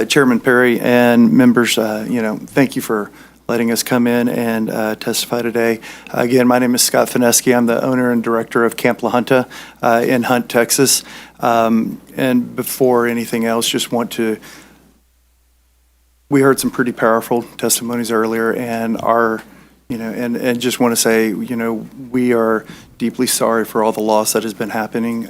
Chairman Perry and members, thank you for letting us come in and testify today. Again, my name is Scott Fineske. I'm the owner and director of Camp LaJunta in Hunt, Texas. And before anything else, we heard some pretty powerful testimonies earlier, and and just want to say, we are deeply sorry for all the loss that has been happening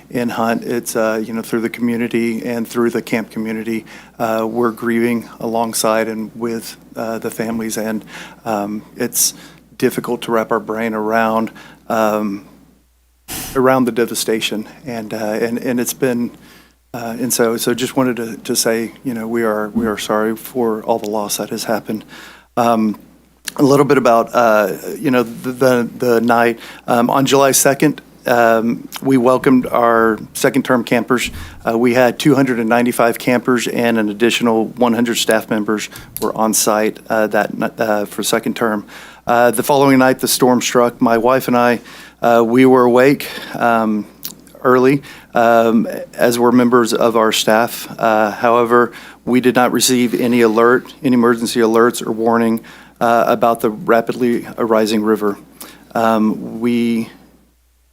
in Hunt. It's, through the community and through the camp community, we're grieving alongside and with the families, and it's difficult to wrap our brain around the devastation, and it's been, and so just wanted to say, we are sorry for all the loss that has happened. A little bit about, the night. On July 2nd, we welcomed our second-term campers. We had 295 campers and an additional 100 staff members were on site for second term. The following night, the storm struck. My wife and I, we were awake early, as were members of our staff. However, we did not receive any emergency alerts or warning about the rapidly rising river. We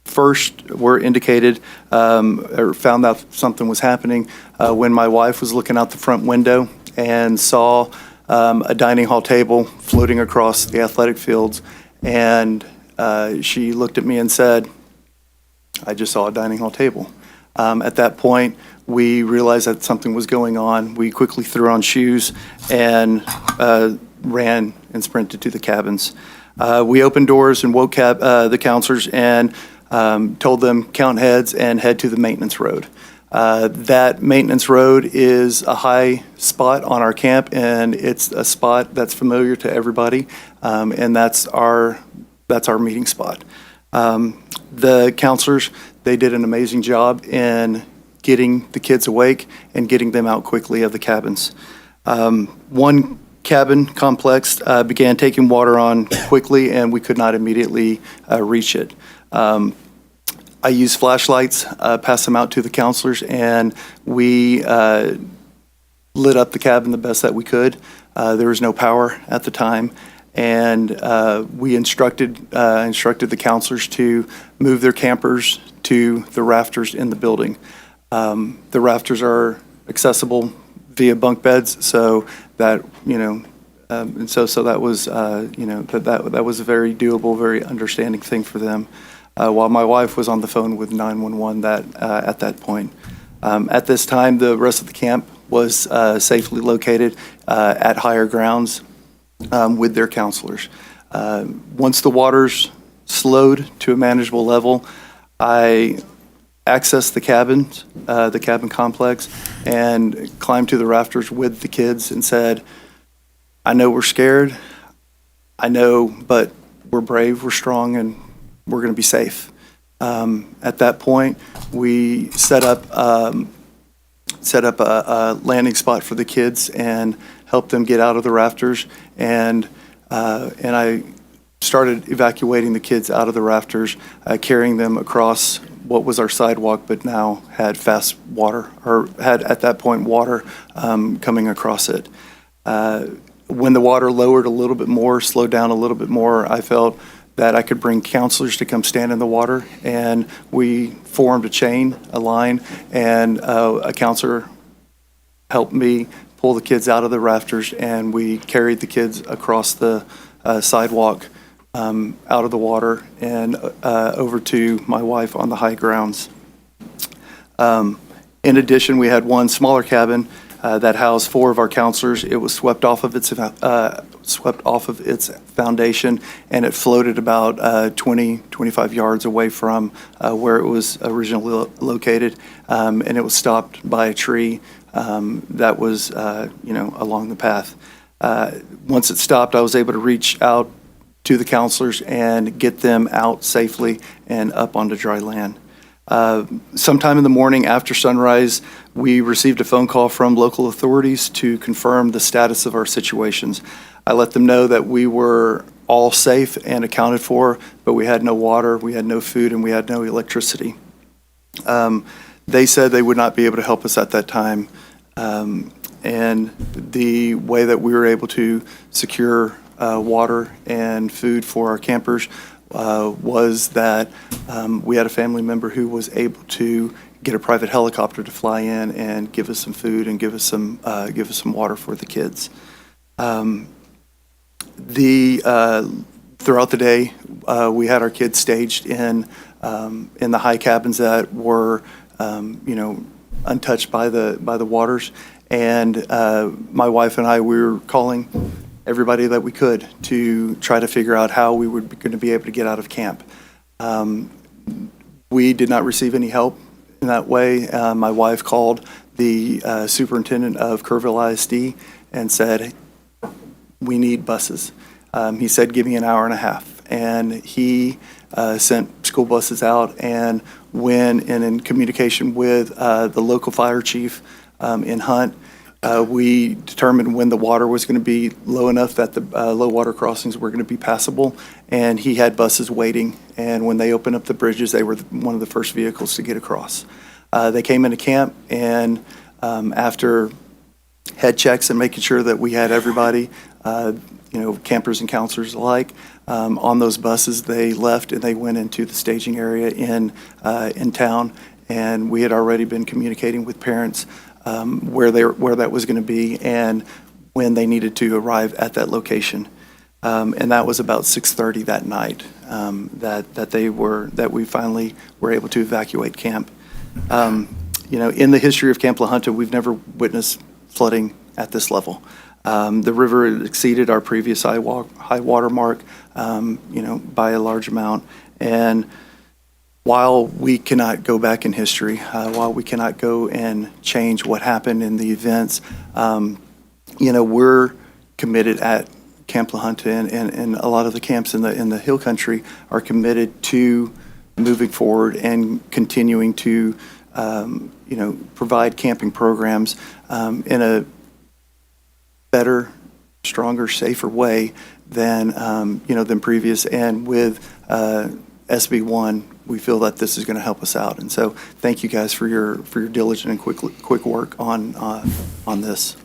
first were indicated or found out something was happening when my wife was looking out the front window and saw a dining hall table floating across the athletic fields, and she looked at me and said, "I just saw a dining hall table." At that point, we realized that something was going on. We quickly threw on shoes and ran and sprinted to the cabins. We opened doors and woke the counselors and told them count heads and head to the maintenance road. That maintenance road is a high spot on our camp, and it's a spot that's familiar to everybody, and that's our meeting spot. The counselors, they did an amazing job in getting the kids awake and getting them out quickly of the cabins. One cabin complex began taking water on quickly, and we could not immediately reach it. I used flashlights, passed them out to the counselors, and we lit up the cabin the best that we could. There was no power at the time, and we instructed the counselors to move their campers to the rafters in the building. The rafters are accessible via bunk beds, so that, and so that was, that was a very doable, very understanding thing for them. While my wife was on the phone with 911 at that point. At this time, the rest of the camp was safely located at higher grounds with their counselors. Once the waters slowed to a manageable level, I accessed the cabin complex, and climbed to the rafters with the kids and said, "I know we're scared, but we're brave, we're strong, and we're going to be safe." At that point, we set up a landing spot for the kids and helped them get out of the rafters, and I started evacuating the kids out of the rafters, carrying them across what was our sidewalk, but now had fast water, or had at that point water coming across it. When the water lowered a little bit more, slowed down a little bit more, I felt that I could bring counselors to come stand in the water, and we formed a line, and a counselor helped me pull the kids out of the rafters, and we carried the kids across the sidewalk out of the water and over to my wife on the high grounds. In addition, we had one smaller cabin that housed 4 of our counselors. It was swept off of its foundation, and it floated about 25 yards away from where it was originally located, and it was stopped by a tree that was along the path. Once it stopped, I was able to reach out to the counselors and get them out safely and up onto dry land. Sometime in the morning after sunrise, we received a phone call from local authorities to confirm the status of our situations. I let them know that we were all safe and accounted for, but we had no water, we had no food, and we had no electricity. They said they would not be able to help us at that time. And the way that we were able to secure water and food for our campers was that we had a family member who was able to get a private helicopter to fly in and give us some food and give us some water for the kids. Throughout the day, we had our kids staged in the high cabins that were, untouched by the waters. And my wife and I, we were calling everybody that we could to try to figure out how we were going to be able to get out of camp. We did not receive any help in that way. My wife called the superintendent of Kerrville ISD and said, "We need buses." He said, "Give me an hour and a half." And he sent school buses out, and when in communication with the local fire chief in Hunt, we determined when the water was going to be low enough that the low water crossings were going to be passable, and he had buses waiting. And when they opened up the bridges, they were one of the first vehicles to get across. They came into camp, and after head checks and making sure that we had everybody, campers and counselors alike, on those buses, they left and they went into the staging area in town. And we had already been communicating with parents where that was going to be and when they needed to arrive at that location. And that was about 6:30 that night that we finally were able to evacuate camp. In the history of Camp LaJunta, we've never witnessed flooding at this level. The river exceeded our previous high water mark, by a large amount. And while we cannot go back in history, while we cannot go and change what happened in the events, we're committed at Camp LaJunta and a lot of the camps in the Hill Country are committed to moving forward and continuing to, provide camping programs in a better, stronger, safer way than previous. And with SB1, we feel that this is going to help us out. And so, thank you guys for your diligent and quick work on this.